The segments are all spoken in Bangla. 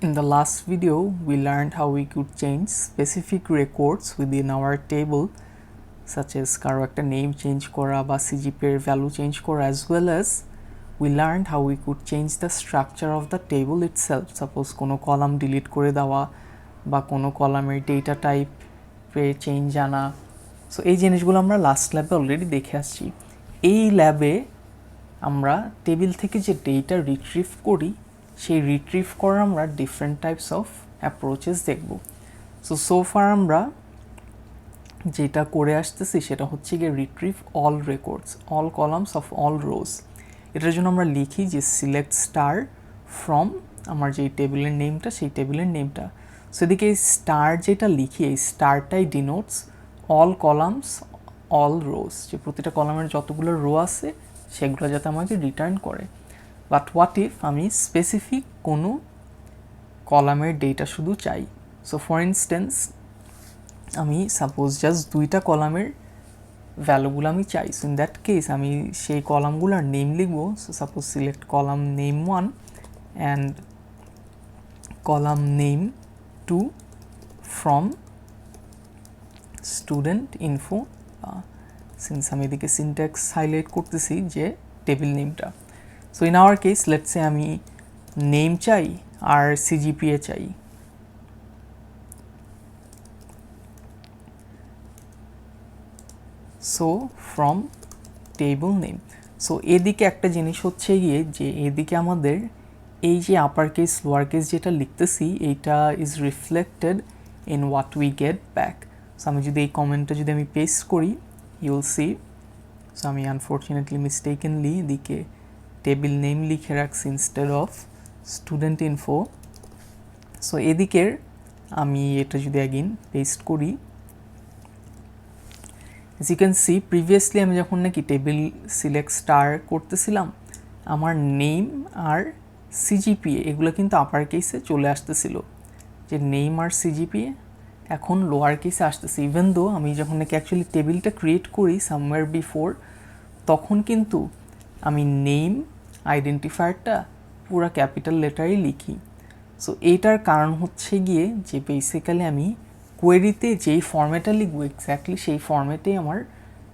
In the last video, we learned how we could change specific records within our table, such as কারো একটা name change করা বা CGPA এর value change করা, as well as we learned how we could change the structure of the table itself. Suppose কোনো column delete করে দেওয়া বা কোনো কলামের data type এ change আনা. সো এই জিনিসগুলো আমরা লাস্ট ল্যাবে অলরেডি দেখে আসছি. এই ল্যাবে আমরা টেবিল থেকে যে ডেটা রিট্রিভ করি সেই রিট্রিভ করার আমরা ডিফারেন্ট টাইপস অফ অ্যাপ্রোচেস দেখব. সো ফার আমরা যেটা করে আসতেছি সেটা হচ্ছে গিয়ে retrieve all records, all columns of all rows. এটার জন্য আমরা লিখি যে সিলেক্ট স্টার ফ্রম আমার যেই টেবিলের নেমটা সেই টেবিলের নেমটা. সো এদিকে এই স্টার যেটা লিখি এই স্টারটাই ডিনোটস অল কলামস অল রোজ, যে প্রতিটা কলামের যতগুলো রো আছে সেগুলো যাতে আমাকে রিটার্ন করে. বাট হোয়াট ইফ আমি স্পেসিফিক কোনো কলামের ডেটা শুধু চাই. সো ফর ইনস্টেন্স আমি সাপোজ জাস্ট দুইটা কলামের ভ্যালুগুলো আমি চাই. সো ইন দ্যাট কেস আমি সেই কলামগুলোর নেম লিখবো. So suppose select column name 1 and column name 2 from student info, since আমি এদিকে সিনট্যাক্স হাইলাইট করতেছি যে টেবিল নেমটা. So in our case let's say আমি নেম চাই আর সিজিপিএ চাই. So from table name. So এদিকে একটা জিনিস হচ্ছে গিয়ে যে এদিকে আমাদের এই যে আপার কেস লোয়ার কেস যেটা লিখতেছি এইটা is reflected in what we get back. So আমি যদি এই কমেন্টটা যদি আমি পেস্ট করি ইউল সি. সো আমি আনফর্চুনেটলি মিস্টেকেনলি এদিকে টেবিল নেম লিখে রাখছি instead of student info. So এদিকের আমি এটা যদি অ্যাগেন পেস্ট করি, as you can see previously আমি যখন নাকি টেবিল সিলেক্ট স্টার করতেছিলাম আমার নেম আর সিজিপিএ এগুলো কিন্তু আপার কেসে চলে আসতেছিল, যে নেম আর সিজিপিএ এখন লোয়ার কেসে আসতেছে. ইভেন দো আমি যখন নাকি অ্যাকচুয়ালি টেবিলটা ক্রিয়েট করি সামওয়্যার বিফোর তখন কিন্তু আমি নেম আইডেন্টিফায়ারটা পুরা ক্যাপিটাল লেটারই লিখি. সো এইটার কারণ হচ্ছে গিয়ে যে বেসিক্যালি আমি কোয়েরিতে যেই ফর্ম্যাটটা লিখবো এক্স্যাক্টলি সেই ফর্ম্যাটেই আমার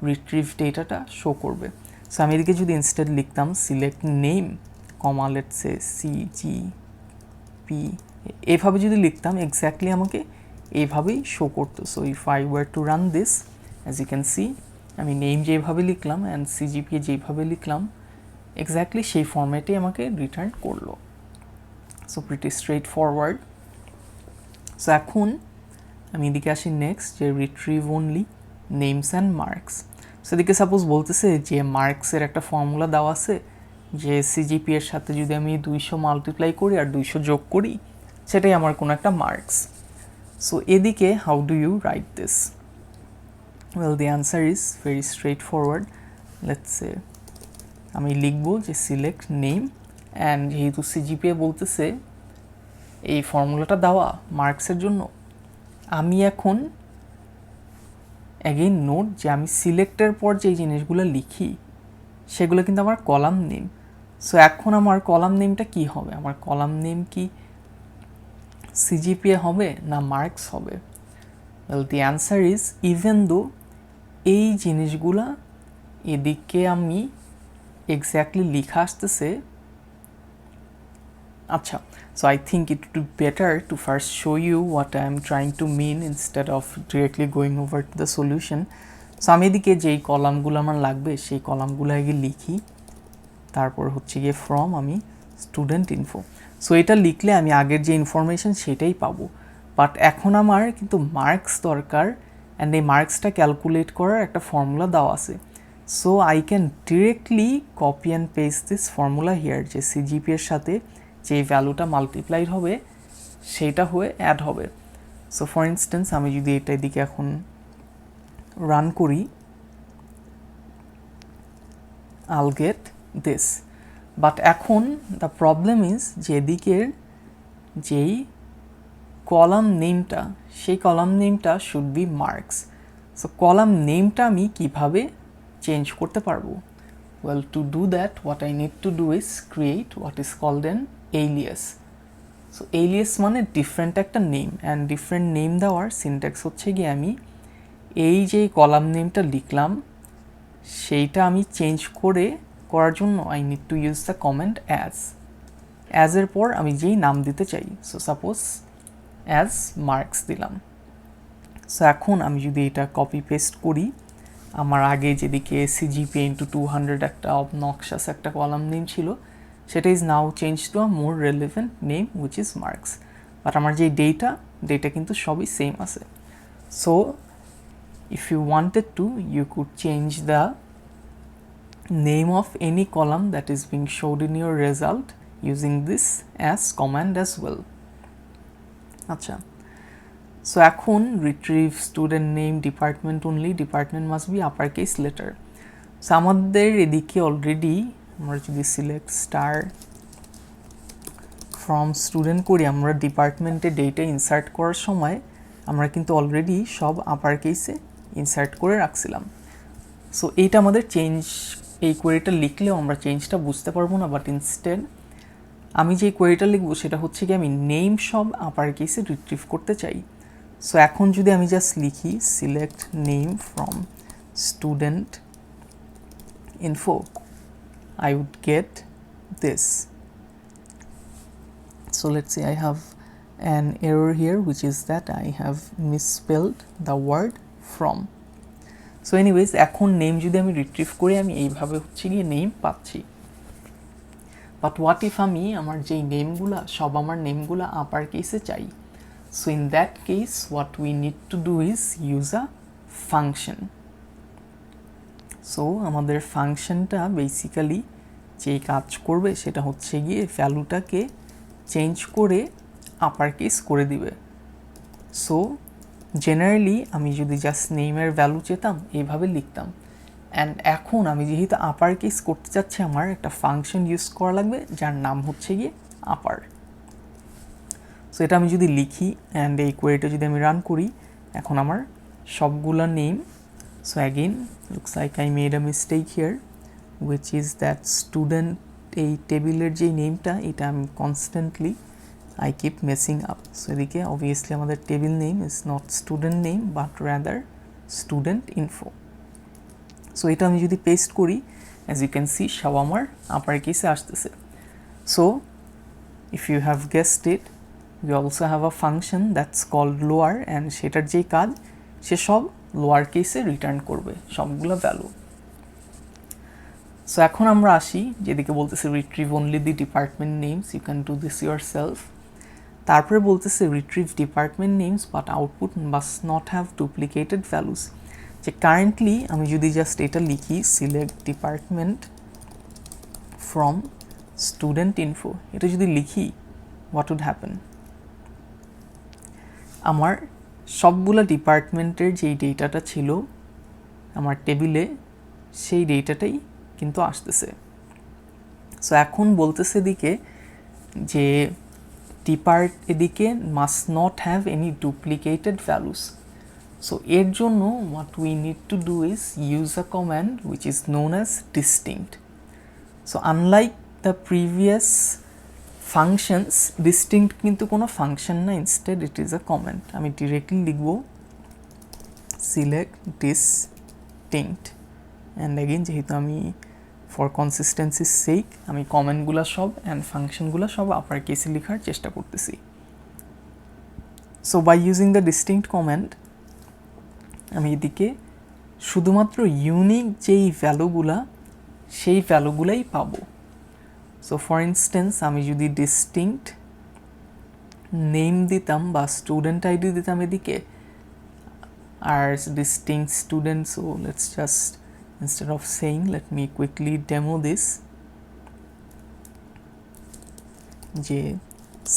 রিট্রিভ ডেটাটা শো করবে. সো আমি এদিকে যদি ইনস্টেড লিখতাম select name comma let's say CGP এভাবে যদি লিখতাম এক্স্যাক্টলি আমাকে এইভাবেই শো করতো. So if I were to run this as you can see আমি নেম যেভাবে লিখলাম অ্যান্ড সিজিপিএ যেভাবে লিখলাম এক্স্যাক্টলি সেই ফর্ম্যাটেই আমাকে রিটার্ন করলো. So pretty straight forward. So এখন আমি এদিকে আসি নেক্সট যে retrieve only names and marks. So এদিকে সাপোজ বলতেছে যে মার্কসের একটা ফর্মুলা দেওয়া আছে যে সিজিপি এর সাথে যদি আমি 200 মাল্টিপ্লাই করি আর 200 যোগ করি সেটাই আমার কোনো একটা মার্কস. সো এদিকে how do you write this? Well the answer is very straightforward. Let's say আমি লিখবো যে সিলেক্ট নেম অ্যান্ড যেহেতু সিজিপিএ বলতেছে এই ফর্মুলাটা দেওয়া মার্কসের জন্য আমি এখন অ্যাগেইন নোট যে আমি সিলেক্টের পর যে জিনিসগুলো লিখি সেগুলো কিন্তু আমার কলাম নেম. সো এখন আমার কলাম নেমটা কি হবে? আমার কলাম নেম কি সিজিপিএ হবে না মার্কস হবে? Well the answer is even though এই জিনিসগুলা এদিকে আমি এক্স্যাক্টলি লিখা আসতেছে. আচ্ছা, so I think it would be better to first show you what I am trying to mean instead of directly going over to the solution. So আমি এদিকে যেই কলামগুলো আমার লাগবে সেই কলামগুলো আগে লিখি, তারপর হচ্ছে গিয়ে ফ্রম আমি স্টুডেন্ট ইনফো. সো এটা লিখলে আমি আগের যে ইনফরমেশন সেটাই পাবো. বাট এখন আমার কিন্তু মার্কস দরকার অ্যান্ড এই মার্কসটা ক্যালকুলেট করার একটা ফর্মুলা দেওয়া আছে. So I can directly copy and paste this formula here, যে সিজিপি এর সাথে যে ভ্যালুটা মাল্টিপ্লাইড হবে সেইটা হয়ে অ্যাড হবে. সো ফর ইনস্টেন্স আমি যদি এটা এদিকে এখন রান করি I'll get this. বাট এখন দ্য প্রবলেম ইজ যে এদিকের যেই কলাম নেমটা সেই কলাম নেমটা should be marks. So column নেমটা আমি কিভাবে চেঞ্জ করতে পারবো? Well, to do that what I need to do is create what is called an alias. So Ilias মানে ডিফারেন্ট একটা নেম, অ্যান্ড ডিফারেন্ট নেম দেওয়ার সিনট্যাক্স হচ্ছে গিয়ে আমি এই যে কলাম নেমটা লিখলাম সেইটা আমি চেঞ্জ করার জন্য I need to use the comment অ্যাজের পর আমি যেই নাম দিতে চাই, সো সাপোজ অ্যাজ মার্কস দিলাম। সো এখন আমি যদি এটা কপি পেস্ট করি, আমার আগে যেদিকে সিজিপিএ ইন্টু 200 একটা অবনক্সাস একটা কলাম নেম ছিল, সেটা is now change to a more relevant name which is marks. But আমার যে ডেটা কিন্তু সবই সেম আছে। So if you wanted to, you could change the name of any column that is being showed in your result using this as command as well. আচ্ছা, সো এখন retrieve student name department only, department must be uppercase letter. So আমাদের এদিকে অলরেডি আমরা যদি সিলেক্ট স্টার ফ্রম স্টুডেন্ট করি, আমরা ডিপার্টমেন্টে ডেটা ইনসার্ট করার সময় আমরা কিন্তু অলরেডি সব আপার কেসে ইনসার্ট করে রাখছিলাম। সো এইটা আমাদের চেঞ্জ, এই কোয়েরিটা লিখলেও আমরা চেঞ্জটা বুঝতে পারবো না, বাট ইনস্টেড আমি যে কোয়েরিটা লিখবো সেটা হচ্ছে কি আমি নেম সব আপার কেসে রিট্রিভ করতে চাই। সো এখন যদি আমি জাস্ট লিখি select name from student info, I would get this. So let's say I have an error here, which is that I have misspelled the word from. So anyways, এখন নেম যদি আমি রিট্রিভ করি আমি এইভাবে হচ্ছে গিয়ে নেম পাচ্ছি। বাট হোয়াট ইফ আমি আমার যেই নেমগুলা সব আমার নেমগুলা আপার কেসে চাই? So in that case what we need to do is use a function. So আমাদের ফাংশনটা বেসিক্যালি যেই কাজ করবে সেটা হচ্ছে গিয়ে ভ্যালুটাকে চেঞ্জ করে আপার কেস করে দিবে। সো জেনারেলি আমি যদি জাস্ট নেমের ভ্যালু চেতাম এইভাবে লিখতাম, অ্যান্ড এখন আমি যেহেতু আপার কেস করতে চাচ্ছি আমার একটা ফাংশন ইউজ করা লাগবে যার নাম হচ্ছে গিয়ে আপার। সো এটা আমি যদি লিখি অ্যান্ড এই কোয়েরিটা যদি আমি রান করি, এখন আমার সবগুলা name, so again looks like I made a mistake here, which is that student এই টেবিলের যে নেমটা এটা আমি constantly I keep messing up. So এদিকে obviously আমাদের table name is not student name but rather student info. So এটা আমি যদি পেস্ট করি, as you can see সব আমার আপার কেসে আসতেছে। So if you have guessed it, we also have a function that's called lower, and সেটার যেই কাজ সে সব লোয়ার কেসে রিটার্ন করবে সবগুলো ভ্যালু। সো এখন আমরা আসি যেদিকে বলতেছে retrieve only the department names, you can do this yourself. তারপরে বলতেছে retrieve department names but output must not have duplicated values. যে কারেন্টলি আমি যদি জাস্ট এটা লিখি select department from student info, এটা যদি লিখি হোয়াট উড হ্যাপেন? আমার সবগুলো ডিপার্টমেন্টের যেই ডেটাটা ছিল আমার টেবিলে সেই ডেটাটাই কিন্তু আসতেছে। সো এখন বলতেছে এদিকে যে এদিকে must not have any duplicated values. So এর জন্য what we need to do is use a command which is known as distinct. So unlike the previous functions, distinct কিন্তু কোনো ফাংশন না, instead it is a comment. আমি ডিরেক্টলি লিখব সিলেক্ট ডিস্টিংক্ট, অ্যান্ড অ্যাগেন যেহেতু আমি ফর কনসিস্টেন্সির সেক আমি কমেন্টগুলো সব অ্যান্ড ফাংশনগুলো সব আপার কেসে লেখার চেষ্টা করতেছি। So by using the distinct comment আমি এদিকে শুধুমাত্র ইউনিক যেই ভ্যালুগুলা সেই ভ্যালুগুলাই পাবো। সো ফর ইনস্টেন্স আমি যদি ডিস্টিংক্ট নেম দিতাম বা স্টুডেন্ট আইডি দিতাম এদিকে আর distinct student, so let's just instead of saying, let me quickly demo this, যে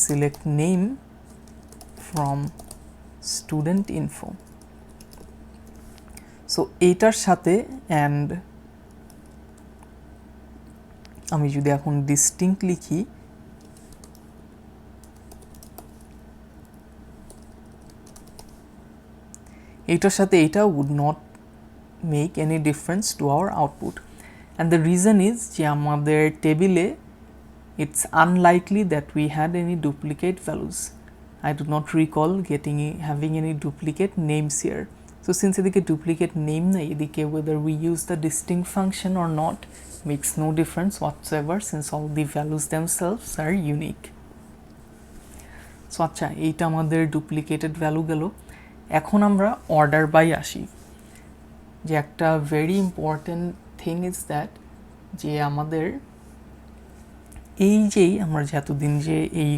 select name from student info. so এইটার সাথে and আমি যদি এখন distinct লিখি, এইটার সাথে এইটা would not make any difference to our output, and the reason is যে আমাদের টেবিলে it's unlikely that we had any duplicate values. I do not recall having any duplicate names here. So since এদিকে duplicate name নাই, এদিকে whether we use the distinct function or not makes no difference whatsoever since all the values themselves are unique. So আচ্ছা, এইটা আমাদের ডুপ্লিকেটেড ভ্যালু গেল। এখন আমরা অর্ডার বাই আসি, যে একটা very important thing is that, যে আমাদের আমরা যে এতদিন যে এই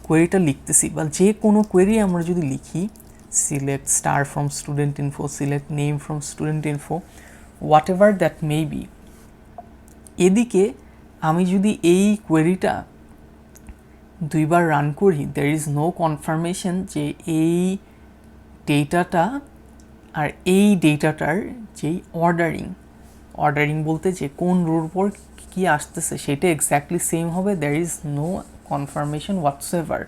কোয়েরিটা লিখতেছি, বা যে কোনো কোয়েরি আমরা যদি লিখি, select star from student info, select name from student info, what ever that may be, এদিকে আমি যদি এই কোয়েরিটা দুইবার রান করি, there is no confirmation যে এই ডেটাটা আর এই ডেটাটার যেই অর্ডারিং বলতে যে কোন রোর উপর কি আসতেছে সেটা এক্স্যাক্টলি সেম হবে, there is no confirmation whatsoever.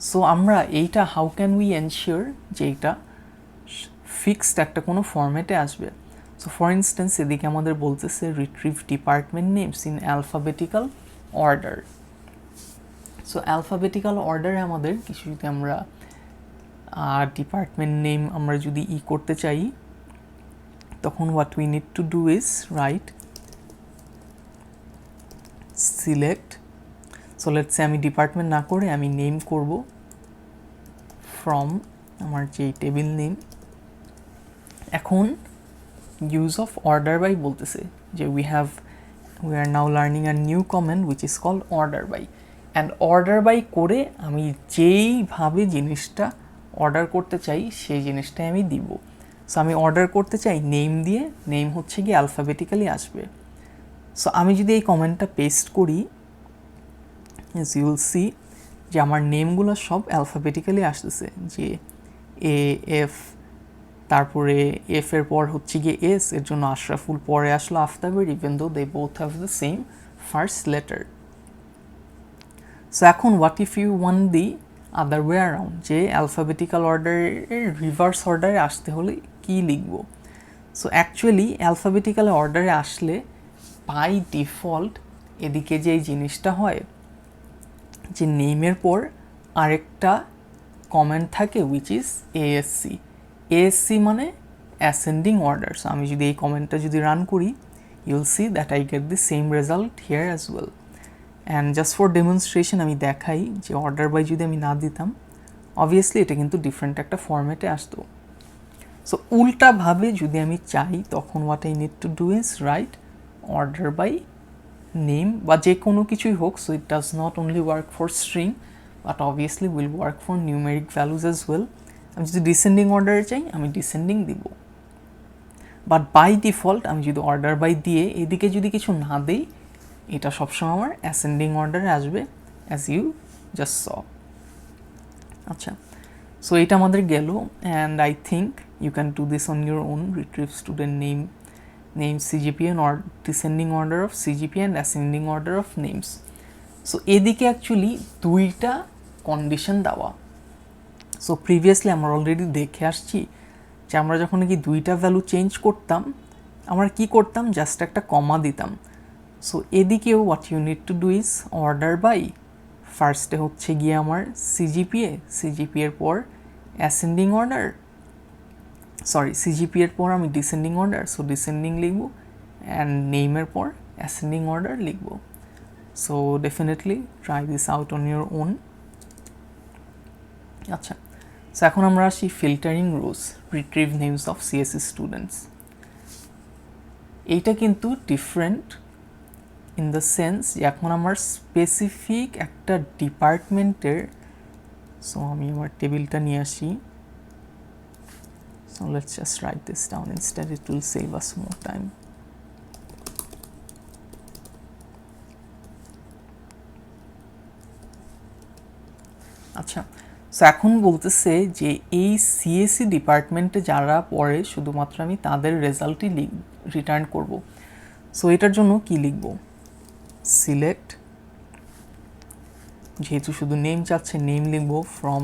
So আমরা এইটা হাউ ক্যান উই এনশিওর যে এইটা ফিক্সড একটা কোনো ফরম্যাটে আসবে। সো ফর ইনস্টেন্স এদিকে আমাদের বলতেছে retrieve department names in alphabetical order. So alphabetical অর্ডারে আমাদের কিছু যদি আমরা ডিপার্টমেন্ট নেম আমরা যদি করতে চাই, তখন what we need to do is right select, so let's say আমি ডিপার্টমেন্ট না করে আমি নেম করব ফ্রম আমার যে টেবিল নেম। এখন ইউজ অফ অর্ডার বাই বলতেছে যে we are now learning a new comment which is called order by, and order by করে আমি যেইভাবে জিনিসটা অর্ডার করতে চাই সেই জিনিসটাই আমি দিব। সো আমি অর্ডার করতে চাই নেম দিয়ে, নেম হচ্ছে কি অ্যালফাবেটিক্যালি আসবে। সো আমি যদি এই কমেন্টটা পেস্ট করি, as you will see যে আমার নেমগুলো সব অ্যালফাবেটিক্যালি আসতেছে, যে এ এফ, তারপরে এফ এর পর হচ্ছে গিয়ে এস, এর জন্য আশরাফুল পরে আসলো আফতাবের, even though they both have the same first letter. So এখন what if you want the other way around, যে অ্যালফাবেটিক্যাল অর্ডারের রিভার্স অর্ডারে আসতে হলে কি লিখব? সো অ্যাকচুয়ালি অ্যালফাবেটিক্যাল অর্ডারে আসলে বাই ডিফল্ট এদিকে যে জিনিসটা হয়, যে নেমের পর আরেকটা কমেন্ট থাকে উইচ ইজ এএসসি। এএসসি মানে অ্যাসেন্ডিং অর্ডার। সো আমি যদি এই কমেন্টটা যদি রান করি, you'll see that I get the same result here as well. And just for demonstration আমি দেখাই যে অর্ডার বাই যদি আমি না দিতাম, অবভিয়াসলি এটা কিন্তু ডিফারেন্ট একটা ফরম্যাটে আসতো। সো উল্টাভাবে যদি আমি চাই, তখন what I need to do is write order by name, বা যে কোনো কিছুই হোক। So it does not only work for string but obviously will work for numeric values as well. আমি যদি ডিসেন্ডিং অর্ডারে চাই, আমি ডিসেন্ডিং দিব, বাট বাই ডিফল্ট আমি যদি অর্ডার বাই দিয়ে এদিকে যদি কিছু না দিই, এটা সবসময় আমার অ্যাসেন্ডিং অর্ডারে আসবে, অ্যাজ ইউ জাস্ট স। আচ্ছা, সো এটা আমাদের গেল, and I think you can do this on your own. Retrieve student name, CGPA or descending order of CGPA and ascending order of names. So এদিকে অ্যাকচুয়ালি দুইটা কন্ডিশন দেওয়া। সো প্রিভিয়াসলি আমরা অলরেডি দেখে আসছি যে আমরা যখন নাকি দুইটা ভ্যালু চেঞ্জ করতাম, আমরা কি করতাম, জাস্ট একটা কমা দিতাম। সো এদিকেও what you need to do is order by, ফার্স্টে হচ্ছে গিয়ে আমার সিজিপিএর পর অ্যাসেন্ডিং অর্ডার, সরি সিজিপিএর পর আমি ডিসেন্ডিং অর্ডার, সো ডিসেন্ডিং লিখব, অ্যান্ড নেমের পর অ্যাসেন্ডিং অর্ডার লিখব। So definitely try this out on your on. আচ্ছা, সো এখন আমরা আসি filtering rose, retrieve names of CSC students. এইটা কিন্তু ডিফারেন্ট ইন দ্য সেন্স যে এখন আমার স্পেসিফিক একটা ডিপার্টমেন্টের, সো আমি আমার টেবিলটা নিয়ে আসি। So let's just write this down instead, it will save us more time. আচ্ছা, সো এখন বলতেছে যে এই সিএসসি ডিপার্টমেন্টে যারা পড়ে শুধুমাত্র আমি তাদের রেজাল্টই রিটার্ন করব। সো এটার জন্য কি লিখব, সিলেক্ট, যেহেতু শুধু নেম চাচ্ছে নেম লিখব, ফ্রম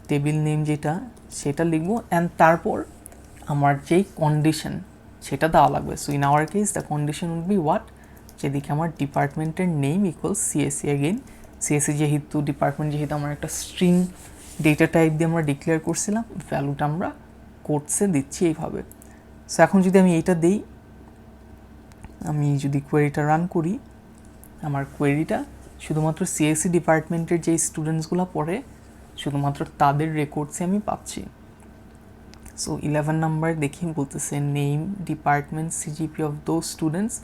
টেবিল নেম যেটা সেটা লিখব, অ্যান্ড তারপর আমার যেই কন্ডিশন সেটা দেওয়া লাগবে। So in our case the condition will be what, যেদিকে আমার ডিপার্টমেন্টের name equals CSC. Again CSC যেহেতু ডিপার্টমেন্ট, যেহেতু আমার একটা স্ট্রিং ডেটা টাইপ দিয়ে আমরা ডিক্লেয়ার করছিলাম, ভ্যালুটা আমরা কোডসে দিচ্ছি এইভাবে। সো এখন যদি আমি এইটা দেই, আমি যদি কোয়েরিটা রান করি, আমার কোয়েরিটা শুধুমাত্র সিএসসি ডিপার্টমেন্টের যে স্টুডেন্টসগুলো পড়ে শুধুমাত্র তাদের রেকর্ডসে আমি পাচ্ছি। সো 11 নাম্বার দেখি বলতেছে name department CGPA of those students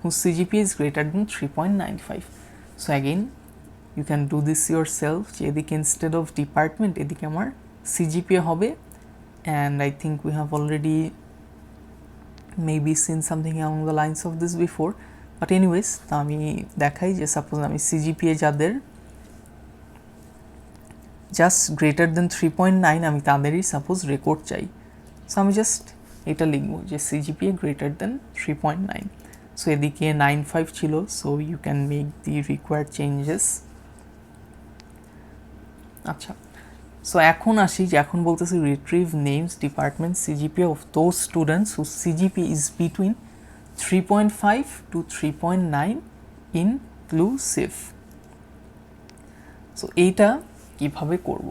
whose CGPA is greater than 3.95. So again you can do this yourself, যে এদিকে instead of department এদিকে আমার CGPA হবে, and I think we have already maybe seen something along the lines of this before, but anyways তো আমি দেখাই যে সাপোজ আমি CGPA যাদের জাস্ট গ্রেটার দেন 3.9 আমি তাদেরই সাপোজ রেকর্ড চাই। সো আমি জাস্ট এটা লিখবো যে CGPA গ্রেটার দেন 3.9। সো এদিকে 9.5 ছিল, so you can make the required changes. আচ্ছা, সো এখন আসি যে এখন বলতেছি retrieve names department CGPA of those students whose CGPA is between 3.5 to 3.9 inclusive. So এইটা কিভাবে করব?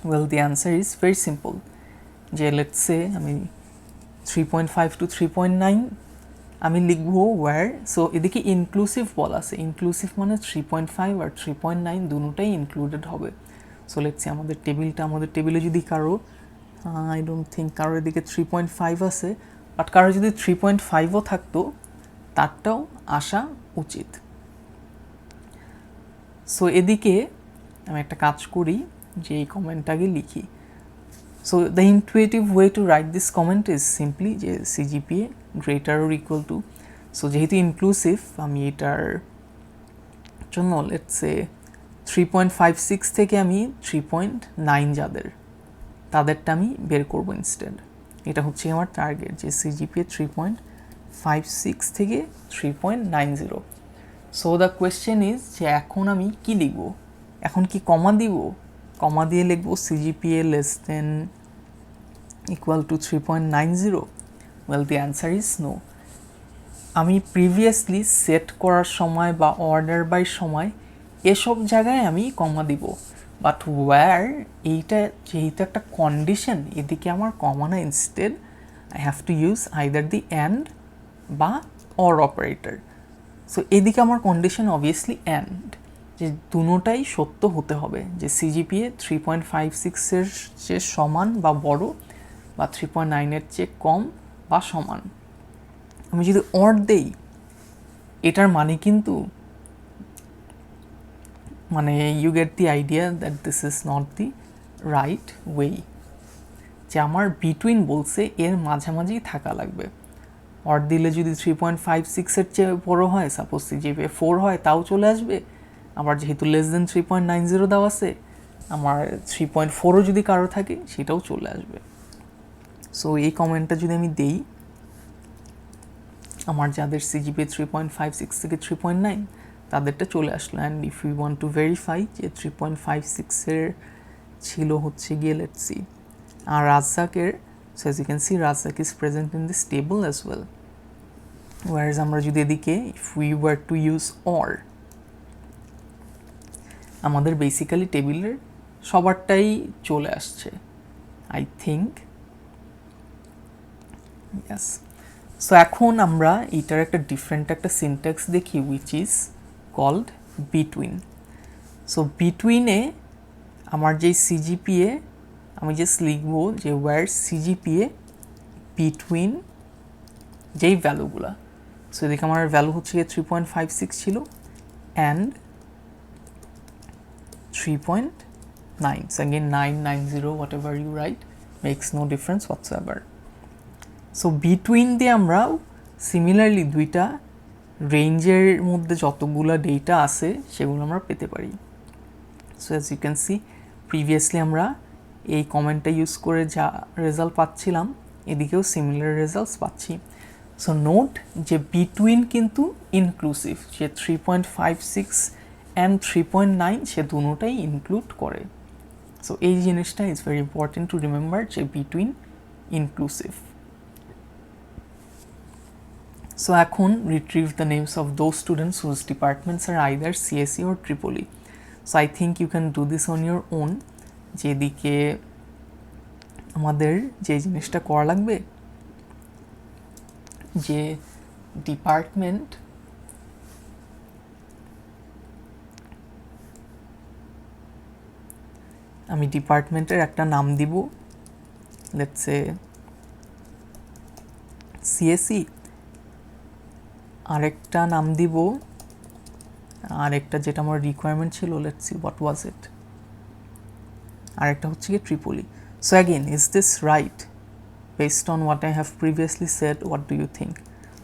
Well the answer is very simple, যে লেটস সে আমি 3.5 to 3.9 আমি লিখবো ওয়্যার, সো এদিকে ইনক্লুসিভ বলা আছে, ইনক্লুসিভ মানে 3.5 আর 3.9 দুটোটাই ইনক্লুডেড হবে। সো লেটস সে আমাদের টেবিলে যদি কারো আই ডোন্ট থিঙ্ক কারোর এদিকে 3.5 আছে, বাট কারো যদি 3.5ও থাকতো তারটাও আসা উচিত। সো এদিকে আমি একটা কাজ করি যে এই কমেন্টটাকে লিখি। So the intuitive way to right this comment is simply যে CGPA greater or equal to, so যেহেতু ইনক্লুসিভ আমি এটার জন্য লেটস সে 3.56 থেকে আমি 3.9 যাদের তাদেরটা আমি বের করবো ইনস্টেড। এটা হচ্ছে আমার টার্গেট, যে CGPA 3.56 থেকে 3.90। সো দ্য কোয়েশ্চেন ইজ যে এখন আমি কি লিখব? এখন কি কমা দিব? কমা দিয়ে লিখব CGPA less than equal to 3.90? Well the answer is no. আমি প্রিভিয়াসলি সেট করার সময় বা অর্ডার বাই সময় এসব জায়গায় আমি কমা দিব, বাট ওয়্যার এইটা যেহেতু একটা কন্ডিশন, এদিকে আমার কমা না, instead I have to use either the and বা অর অপারেটর। সো এদিকে আমার কন্ডিশন অবভিয়াসলি অ্যান্ড, যে দুটোটাই সত্য হতে হবে, যে CGPA 3.56-এর চেয়ে সমান বা বড় বা 3.9-এর চেয়ে কম বা সমান। আমি যদি অর দেই এটার মানে কিন্তু মানে you get the idea that this is not the right way, যে আমার বিটুইন বলছে এর মাঝামাঝি থাকা লাগবে। অর দিলে যদি 3.56-এর চেয়ে বড় হয়, সাপোজ CGPA 4 হয়, তাও চলে আসবে। আবার যেহেতু লেস দেন 3.90 দেওয়া আছে, আমার 3.4ও যদি কারো থাকে সেটাও চলে আসবে। সো এই কমেন্টটা যদি আমি দেই, আমার যাদের CGPA 3.56 থেকে 3.9 তাদেরটা চলে আসলো। And if you want to verify যে 3.56-এর ছিল হচ্ছে গিয়ে লেটস সি আর রাজ্জাকের, so as you can see Razzaq is present in this table as well. Whereas আমরা যদি এদিকে if we were to use or, আমাদের বেসিক্যালি টেবিলের সবারটাই চলে আসছে আই থিঙ্ক, ইয়াস। সো এখন আমরা এটার একটা ডিফারেন্ট একটা সিনট্যাক্স দেখি which is called between. So বিটুইনে আমার যেই CGPA আমি জাস্ট লিখবো যে ওয়ার CGPA বিটুইন যেই ভ্যালুগুলা, সো এদিকে আমার ভ্যালু হচ্ছে 3.56 ছিল and 3.9, so again 990 whatever you write makes no difference whatsoever. So between দিয়ে আমরা সিমিলারলি দুইটা রেঞ্জের মধ্যে যতগুলা ডেটা আছে সেগুলো আমরা পেতে পারি। So as you can see previously আমরা এই কমেন্টটা ইউজ করে যা রেজাল্ট পাচ্ছিলাম এদিকেও সিমিলার রেজাল্টস পাচ্ছি। সো নোট যে বিটুইন কিন্তু ইনক্লুসিভ, যে 3.56 অ্যান্ড 3.9 সে দুটোটাই ইনক্লুড করে। সো এই জিনিসটা is very important to remember যে বিটুইন ইনক্লুসিভ। সো এখন retrieve the names of those students whose departments are either CSE or Tripoli. So I think you can do this on your own. যেদিকে আমাদের যে জিনিসটা করা লাগবে, যে ডিপার্টমেন্ট আমি ডিপার্টমেন্টের একটা নাম দিব, লেটস সে সিএসই, আরেকটা নাম দিব, আরেকটা যেটা আমার রিকোয়ারমেন্ট ছিল, লেটস সি হোয়াট ওয়াজ ইট, আরেকটা হচ্ছে কি Tripoli. So again, is this right based on what I have previously said? What do you think?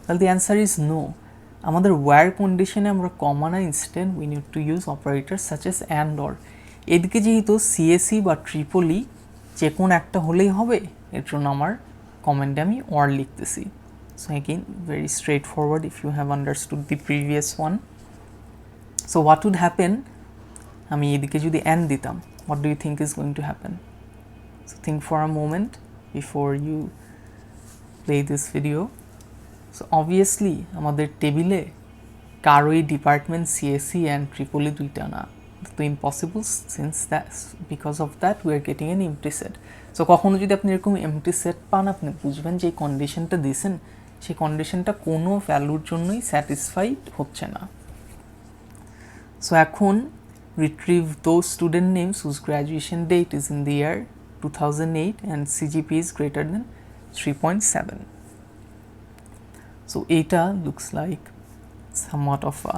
Well, the answer is no. আমাদের where condition আমরা comma না, instead we need to use operators such as and or. এদিকে যেহেতু সিএসই বা ট্রিপলি যে কোন একটা হলেই হবে, এর জন্য আমার কমেন্টে আমি or লিখতেছি। So again, very straightforward if you have understood the previous one. So what would happen, আমি এদিকে যদি and দিতাম, what do you think is going to happen? So think for a moment before you play this video. So obviously আমাদের টেবিলে কারোই ডিপার্টমেন্ট সিএসসি অ্যান্ড ট্রিপলি দুইটা না, তো impossible, since that because of that we are getting N MT set. So কখনো যদি আপনি এরকম এমটি সেট পান, আপনি বুঝবেন যে এই কন্ডিশনটা দিয়েছেন, সেই কন্ডিশনটা কোনো ভ্যালুর জন্যই স্যাটিসফাইড হচ্ছে না। সো এখন retrieve those student names whose graduation date is in the year 2008 and CGPA is greater than 3.7. So এটা looks like somewhat of a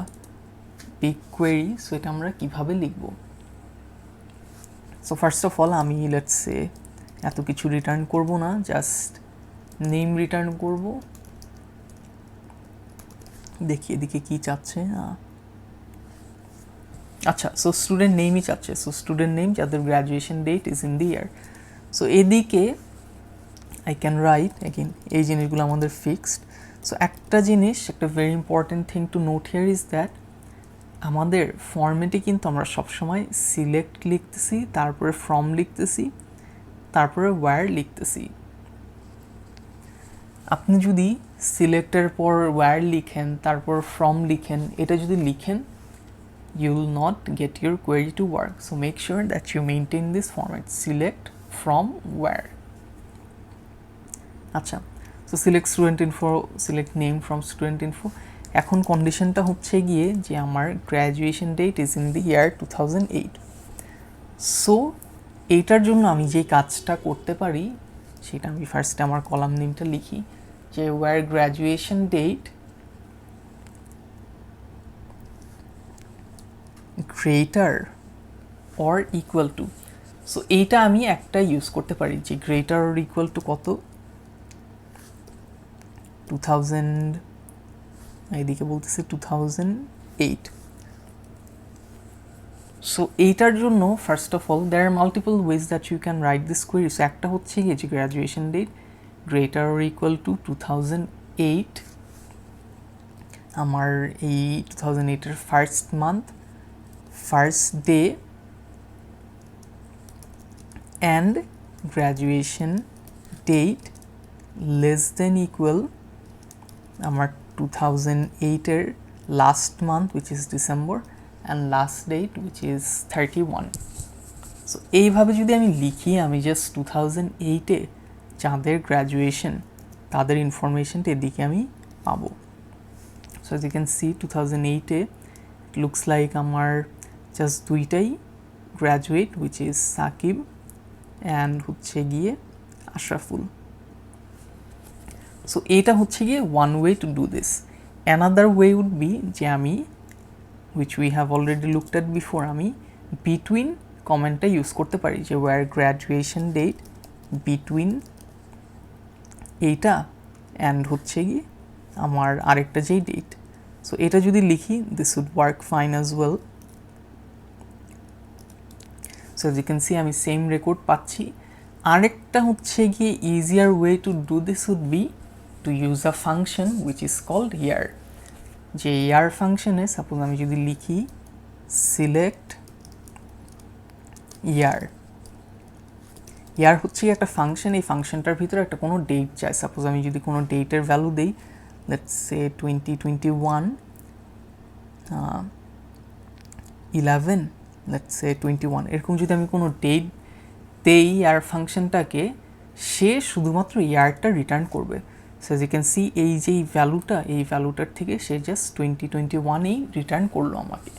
big query. So এটা আমরা কিভাবে লিখব? So first of all, আমি let's say এত কিছু রিটার্ন করব না, জাস্ট নেম রিটার্ন করব। দেখি এদিকে কি চাচ্ছে। আচ্ছা, সো স্টুডেন্ট নেমই চাচ্ছে। সো স্টুডেন্ট নেম যাদের graduation date is in the year. So এদিকে আই ক্যান রাইট, এগেন এই জিনিসগুলো আমাদের ফিক্সড। সো একটা জিনিস, একটা very important thing to note here is that আমাদের ফর্মেটে কিন্তু আমরা সবসময় সিলেক্ট লিখতেছি, তারপরে ফ্রম লিখতেছি, তারপরে ওয়্যার লিখতেছি। আপনি যদি সিলেক্টের পর ওয়্যার লিখেন, তারপর ফ্রম লিখেন, এটা যদি লিখেন, you will not get your query to work. So make sure that you maintain this format, select from where. আচ্ছা, so select student info, select name from student info. এখন কন্ডিশনটা হচ্ছে গিয়ে যে আমার graduation date is in the year 2008। So এইটার জন্য আমি যে কাজটা করতে পারি সেটা আমি ফার্স্টে আমার কলাম নেমটা লিখি, যে where graduation date greater or equal to। So এইটা আমি একটা ইউজ করতে পারি যে greater or equal to কত, 2000, এইদিকে বলতেছে 2008। সো এইটার জন্য first of all there are multiple ways that you can write this query. So একটা হচ্ছে গিয়ে যে graduation date greater or equal to 2008, আমার এই 2008-এর first month, first day, and graduation date less than equal আমার 2008-এর last month which is December and last date which is 31. So এইভাবে যদি আমি লিখি, আমি জাস্ট 2008-এ যাদের গ্র্যাজুয়েশন তাদের ইনফরমেশনটা এদিকে আমি পাবো। So as you can see 2008-এ it looks like আমার জাস্ট দুইটাই graduate which is Sakib and হচ্ছে গিয়ে আশরাফুল। সো এটা হচ্ছে গিয়ে one way to do this. Another way would be যে আমি, which we have already looked at before, আমি বিটুইন কমেন্টটা ইউজ করতে পারি, যে ওয়ার গ্র্যাজুয়েশন ডেট বিটুইন এইটা অ্যান্ড হচ্ছে গিয়ে আমার আরেকটা যেই ডেট। সো এটা যদি লিখি, this would work fine as well. So as you can see আমি সেম রেকর্ড পাচ্ছি। আরেকটা হচ্ছে গিয়ে easier way to do this would be to use a function which is called year. যে ইয়ার ফাংশনে সাপোজ আমি যদি লিখি সিলেক্ট ইয়ার, ইয়ার হচ্ছে একটা ফাংশন, এই ফাংশনটার ভিতরে একটা কোনো ডেট চাই। সাপোজ আমি যদি কোনো ডেটের ভ্যালু দিই, let's say 2021 11 let's say 21 এরকম যদি আমি কোনো ডেট দেই ইয়ার ফাংশনটাকে সে শুধুমাত্র ইয়ারটা রিটার্ন করবে। So as you can see এই যে এই ভ্যালুটার থেকে সে জাস্ট 2021এই রিটার্ন করলো আমাকে।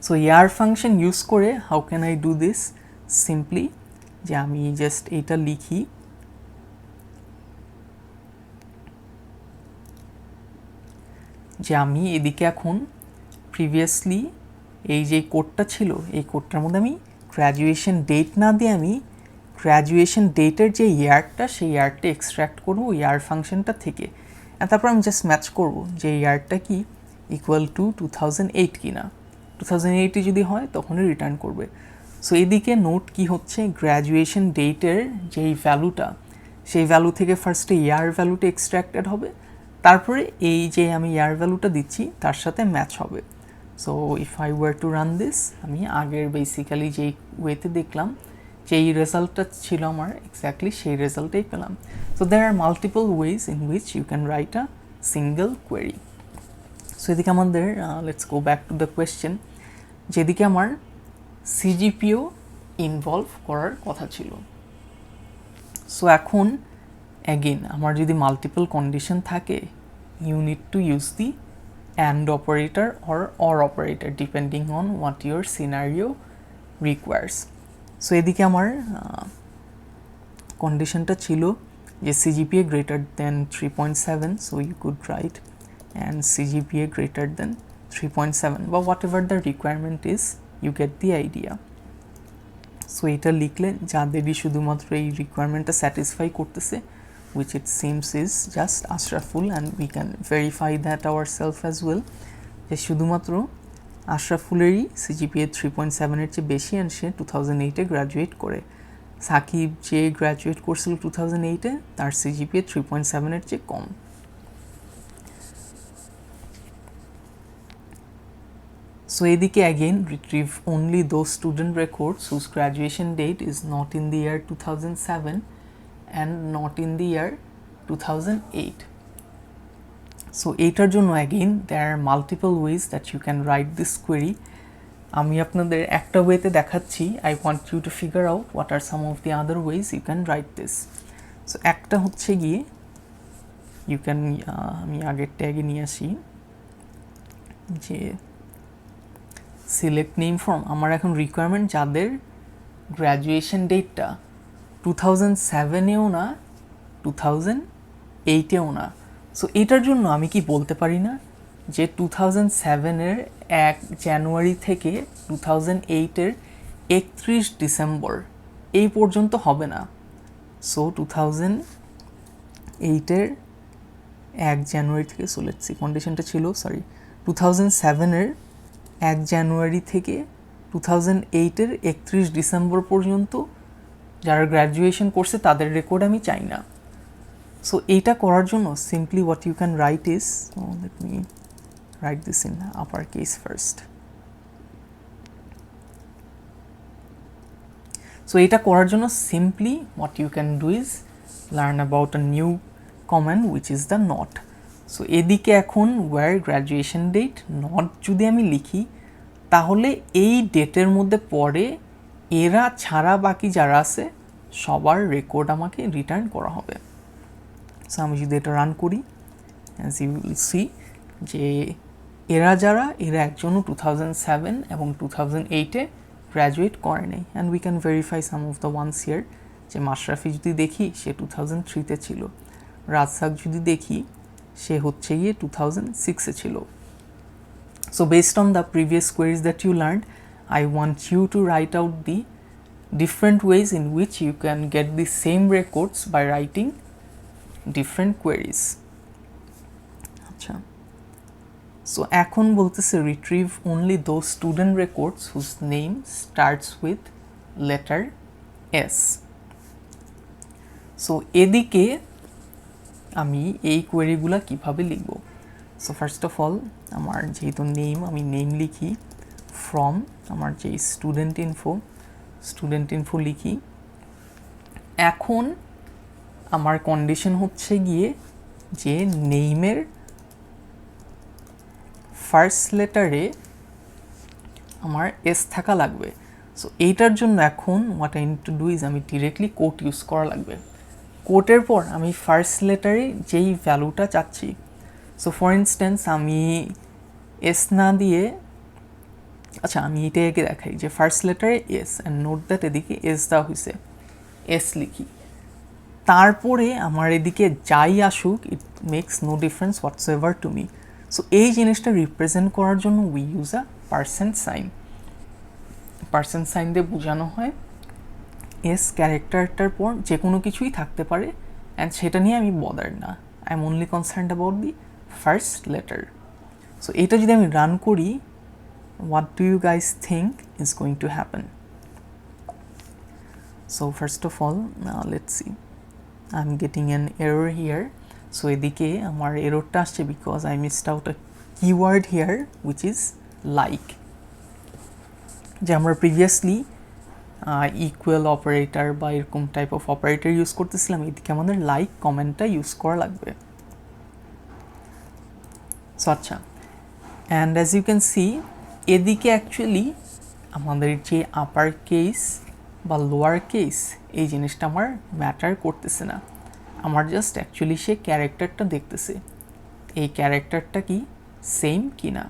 সো ইয়ার ফাংশন ইউজ করে how can I do this, simply যে আমি জাস্ট এইটা লিখি যে আমি এদিকে এখন প্রিভিয়াসলি এই যে কোডটা ছিল এই কোডটার মধ্যে আমি গ্র্যাজুয়েশন ডেট না দিয়ে আমি গ্র্যাজুয়েশন ডেটের যে ইয়ারটা সেই ইয়ারটা এক্সট্র্যাক্ট করবো ইয়ার ফাংশনটা থেকে, আর তারপর আমি জাস্ট ম্যাচ করবো যে ইয়ারটা কি ইকুয়াল টু 2008 কিনা। 2008 যদি হয় তখনই রিটার্ন করবে। সো এদিকে নোট কি হচ্ছে, গ্র্যাজুয়েশন ডেটের যেই ভ্যালুটা সেই ভ্যালু থেকে ফার্স্টে ইয়ার ভ্যালুটা এক্সট্র্যাক্টেড হবে, তারপরে এই যে আমি ইয়ার ভ্যালুটা দিচ্ছি তার সাথে ম্যাচ হবে। So if I were to run this, আমি আগের বেসিক্যালি যেই ওয়েতে দেখলাম যেই রেজাল্টটা ছিল আমার এক্স্যাক্টলি সেই রেজাল্টটাই পেলাম। So there are multiple ways in which you can write a single query. So এদিকে আমাদের let's go back to the question, যেদিকে আমার সিজিপিও ইনভলভ করার কথা ছিল। সো এখন অ্যাগেন আমার যদি মাল্টিপল কন্ডিশন থাকে, you need to use the and operator or operator depending on what your scenario requires. So এদিকে আমার কন্ডিশনটা ছিল যে CGPA greater than 3.7, so you could write and CGPA greater than 3.7 বা whatever the requirement is, you get the idea. So এটা লিখলে যাদেরই শুধুমাত্র এই রিকোয়ারমেন্টটা স্যাটিসফাই করতেছে, which it seems is just Ashraful, and we can verify that ourselves as well, যে শুধুমাত্র আশরাফুলেরই সিজিপিএ 3.7 এর চেয়ে বেশি অ্যান্ড সে 2008-এ গ্র্যাজুয়েট করে। সাকিব যে গ্র্যাজুয়েট করছিল 2008-এ তার সিজিপিএ 3.7 এর চেয়ে কম। So এদিকে again retrieve only those student records whose graduation date is not in the year 2007 and not in the year 2008. So এটার জন্য again there are multiple ways that you can write this query. আমি আপনাদের একটা ওয়েতে দেখাচ্ছি, I want you to figure out what are some of the other ways you can write this. So একটা হচ্ছে গিয়ে you can আমি আগের ট্যাগে নিয়ে আসি যে সিলেক্ট নেম ফ্রম, আমার এখন রিকোয়ারমেন্ট যাদের গ্র্যাজুয়েশন ডেটটা 2007-এও না 2008-এও না। সো এটার জন্য আমি কি বলতে পারি না যে 2007-এর 1 জানুয়ারি থেকে 2008-এর 31 ডিসেম্বর এই পর্যন্ত হবে না। সো 2008-এর 1 জানুয়ারি থেকে, সো লেটস সি কন্ডিশনটা ছিল 2007-এর 1 জানুয়ারি থেকে 2008-এর 31 ডিসেম্বর পর্যন্ত যারা গ্র্যাজুয়েশন করছে তাদের রেকর্ড আমি চাই না। সো এইটা করার জন্য simply what you can write is, let me write this in upper case first. So এটা করার জন্য simply what you can do is learn about a new command which is the not. So এদিকে এখন ওয়ার গ্র্যাজুয়েশন ডেট নট যদি আমি লিখি, তাহলে এই ডেটের মধ্যে পরে এরা ছাড়া বাকি যারা আছে সবার রেকর্ড আমাকে রিটার্ন করা হবে। সো আমি যদি এটা রান করি, অ্যাজ ইউ উইল সি যে এরা যারা এরা একজনও 2007 এবং 2008-এ গ্র্যাজুয়েট করে নাই, and we can verify some of the ones here. যে মাশরাফি যদি দেখি সে 2003-তে ছিল, রাজসাক যদি দেখি সে হচ্ছে গিয়ে 2006-এ ছিল। So based on the previous queries that you learned, I want you to write out the different ways in which you can get the same records by writing different queries. আচ্ছা, so এখন বলতেছে retrieve only those student records whose name starts with letter S. So এদিকে আমি এই কোয়েরিগুলা কিভাবে লিখব? সো ফার্স্ট অফ অল আমার যেহেতু নেম, আমি নেম লিখি, ফ্রম আমার যে স্টুডেন্ট ইনফো লিখি। এখন আমার কন্ডিশন হচ্ছে গিয়ে যে নেইমের ফার্স্ট লেটারে আমার এস থাকা লাগবে। সো এইটার জন্য এখন what I need to do is আমি ডিরেক্টলি কোট ইউজ করা লাগবে। কোটের পর আমি ফার্স্ট লেটারে যেই ভ্যালুটা চাচ্ছি, সো ফর ইনস্ট্যান্স আমি এস না দিয়ে, আচ্ছা আমি এটাকে দেখাই যে ফার্স্ট লেটারে এস অ্যান্ড নোট দ্যাট এদিকে এস দেওয়া হয়েছে, এস লিখি। তারপরে আমার এদিকে যাই আসুক it makes no difference whatsoever to me. So এই জিনিসটা রিপ্রেজেন্ট করার জন্য we use a percent sign. Percent sign দিয়ে বোঝানো হয় এস ক্যারেক্টারটার পর যে কোনো কিছুই থাকতে পারে অ্যান্ড সেটা নিয়ে আমি বদার না, I am only concerned about the first letter. So এটা যদি আমি রান করি, what do you guys think is going to happen? So first of all, let's see, I'm getting an error here. So এদিকে আমার এররটা আসছে because I missed out a keyword here which is like, যে আমরা প্রিভিয়াসলি ইকুয়াল অপারেটর বা এরকম টাইপ অফ অপারেটর ইউজ করতেছিলাম, এদিকে আমাদের লাইক কমেন্টটা ইউজ করা লাগবে। সো আচ্ছা, and as you can see এদিকে অ্যাকচুয়ালি আমাদের যে আপার কেস বা লোয়ার কেস এই জিনিসটা আমার ম্যাটার করতেছে না, আমার জাস্ট অ্যাকচুয়ালি সে ক্যারেক্টারটা দেখতেছে, এই ক্যারেক্টারটা কি সেম কি না।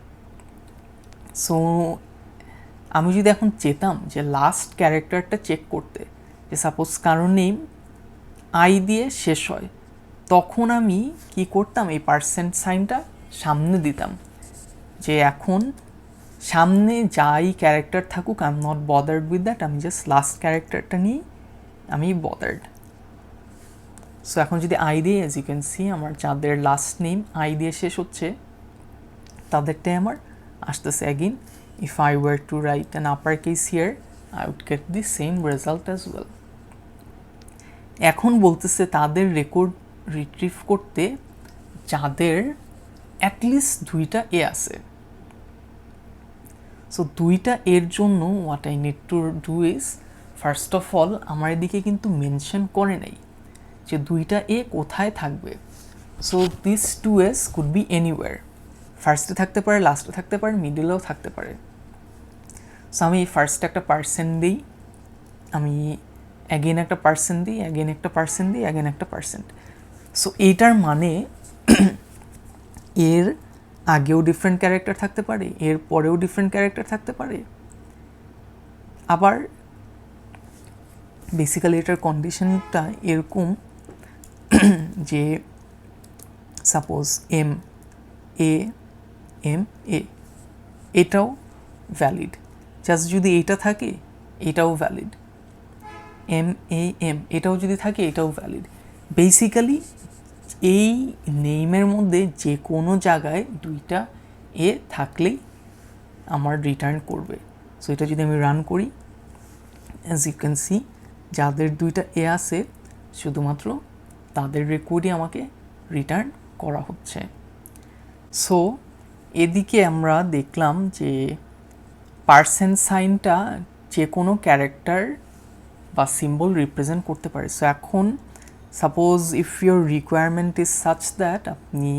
সো আমি যদি এখন চেতাম যে লাস্ট ক্যারেক্টারটা চেক করতে, যে সাপোজ কারোর নেম আই দিয়ে শেষ হয়, তখন আমি কি করতাম, এই পার্সেন্ট সাইনটা সামনে দিতাম, যে এখন সামনে যাই ক্যারেক্টার থাকুক I am not bothered with that, আমি জাস্ট লাস্ট ক্যারেক্টারটা নিয়ে আমি বদার্ড। সো এখন যদি আই দিয়ে, অ্যাজ ইউ ক্যান সি আমার যাদের লাস্ট নেম আই দিয়ে শেষ হচ্ছে তাদেরটাই আমার আসতেছে। Again if I were to write an uppercase here I would get the same result as well. এখন বলতেছে তাদের রেকর্ড রিট্রিভ করতে যাদের অ্যাটলিস্ট দুইটা এ আছে। সো দুইটা এর জন্য what I need to do is, first of all আমার এদিকে কিন্তু মেনশন করে নাই যে দুইটা এ কোথায় থাকবে। So this two S could be anywhere, ফার্স্টে থাকতে পারে, লাস্টে থাকতে পারে, মিডলেও থাকতে পারে। সো আমি ফার্স্টে একটা পার্সেন্ট দিই, আমি অ্যাগেন একটা পার্সেন্ট দিই, অ্যাগেন একটা পার্সেন্ট দিই, অ্যাগেন একটা পার্সেন্ট। সো এইটার মানে এর আগেও ডিফারেন্ট ক্যারেক্টার থাকতে পারে, এর পরেও ডিফারেন্ট ক্যারেক্টার থাকতে পারে। আবার বেসিক্যালি এটার কন্ডিশনটা এরকম যে suppose M A M A, এটাও ভ্যালিড, জাস্ট যদি এইটা থাকে এটাও ভ্যালিড, এম এ এম এটাও যদি থাকে এটাও ভ্যালিড। বেসিক্যালি এই নেইমের মধ্যে যে কোনো জায়গায় দুইটা এ থাকলেই আমার রিটার্ন করবে। সো এটা যদি আমি রান করি, অ্যাজ ইউ ক্যান সি যাদের দুইটা এ আছে শুধুমাত্র তাদের রেকর্ডই আমাকে রিটার্ন করা হচ্ছে। সো এদিকে আমরা দেখলাম যে পার্সেন্ট সাইনটা যে কোনো ক্যারেক্টার বা সিম্বল রিপ্রেজেন্ট করতে পারে। সো এখন suppose if your requirement is such that, আপনি,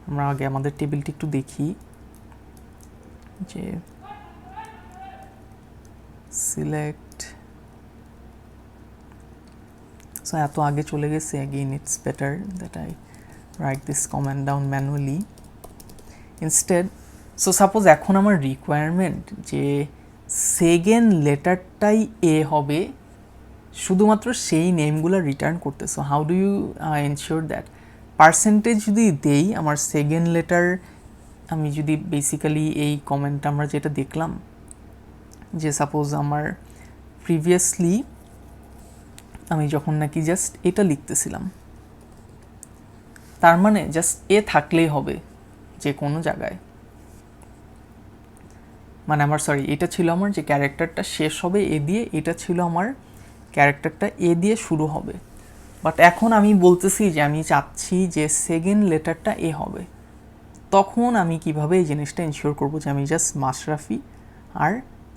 আমরা আগে আমাদের টেবিলটি একটু দেখি যে সিলেক্ট, সো এত আগে চলে গেছে, again it's better that I right this comment down manually instead. So suppose এখন আমার রিকোয়ারমেন্ট যে সেকেন্ড লেটারটাই এ হবে, শুধুমাত্র সেই নেমগুলো রিটার্ন করতে। So how do you ensure that, percentage যদি দেই আমার সেকেন্ড লেটার, আমি যদি বেসিক্যালি এই কমেন্টটা আমরা যেটা দেখলাম যে সাপোজ আমার প্রিভিয়াসলি আমি যখন নাকি জাস্ট এটা লিখতেছিলাম, তার মানে জাস্ট এ থাকলেই হবে যে কোনো জায়গায়, মানে আমার সরি এটা ছিল আমার যে ক্যারেক্টারটা শেষ হবে এ দিয়ে, এটা ছিল আমার ক্যারেক্টারটা এ দিয়ে শুরু হবে। বাট এখন আমি বলতেছি যে আমি চাচ্ছি যে সেকেন্ড লেটারটা এ হবে, তখন আমি কিভাবে এই জিনিসটা এনশিওর করবো যে আমি জাস্ট মাশরাফি আর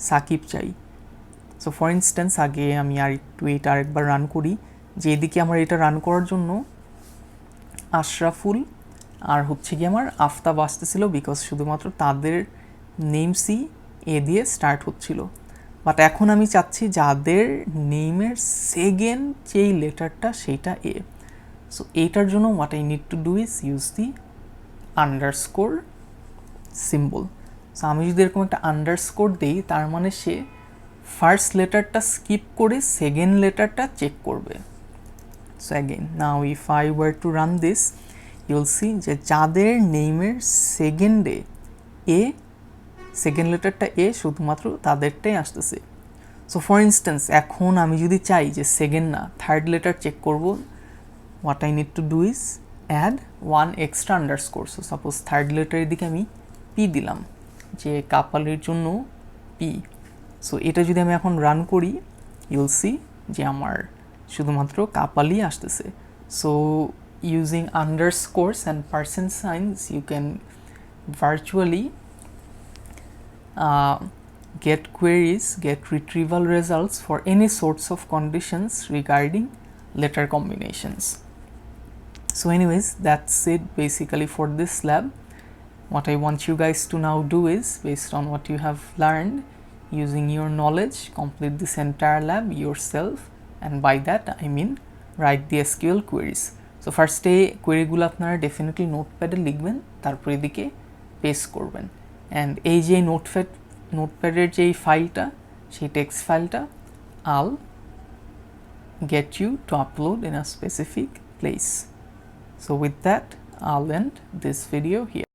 সাকিব চাই। সো ফর ইনস্ট্যান্স আগে আমি আর একটু এটা আরেকবার রান করি, যে এদিকে আমার এটা রান করার জন্য আশরাফুল আর হচ্ছে কি আমার আফতাব আসতেছিল, বিকজ শুধুমাত্র তাদের নেমসই এ দিয়ে স্টার্ট হচ্ছিল। বাট এখন আমি চাচ্ছি যাদের নেমের সেকেন্ড যেই লেটারটা সেইটা এ। সো এইটার জন্য what I need to do is use the underscore symbol. So আমি যদি এরকম একটা আন্ডারস্কোর দিই, তার মানে সে ফার্স্ট লেটারটা স্কিপ করে সেকেন্ড লেটারটা চেক করবে। So again now if I were to run this, you'll see যে যাদের নেমের সেকেন্ডে এ, সেকেন্ড লেটারটা এ, শুধুমাত্র তাদেরটাই আসতেছে। সো ফর ইনস্ট্যান্স এখন আমি যদি চাই যে সেকেন্ড না থার্ড লেটার চেক করব, what I need to do is add one extra underscore. So suppose third লেটারের দিকে আমি পি দিলাম, যে কাপালের জন্য পি। সো এটা যদি আমি এখন রান করি, ইউল সি যে আমার শুধুমাত্র কাপালই আসতেছে। So using underscores and percent signs you can virtually get queries, get retrieval results for any sorts of conditions regarding letter combinations. So anyways, that's it basically for this lab. What I want you guys to now do is, based on what you have learned, using your knowledge, complete this entire lab yourself, and by that I mean write the SQL queries. So first day queryগুলো আপনারা ডেফিনেটলি নোটপ্যাডে লিখবেন, তারপর এদিকে পেস্ট করবেন। অ্যান্ড এই যে নোটপ্যাডের যেই ফাইলটা, সেই টেক্সট ফাইলটা I'll get you to upload in a specific place. So with that, I'll end this video here.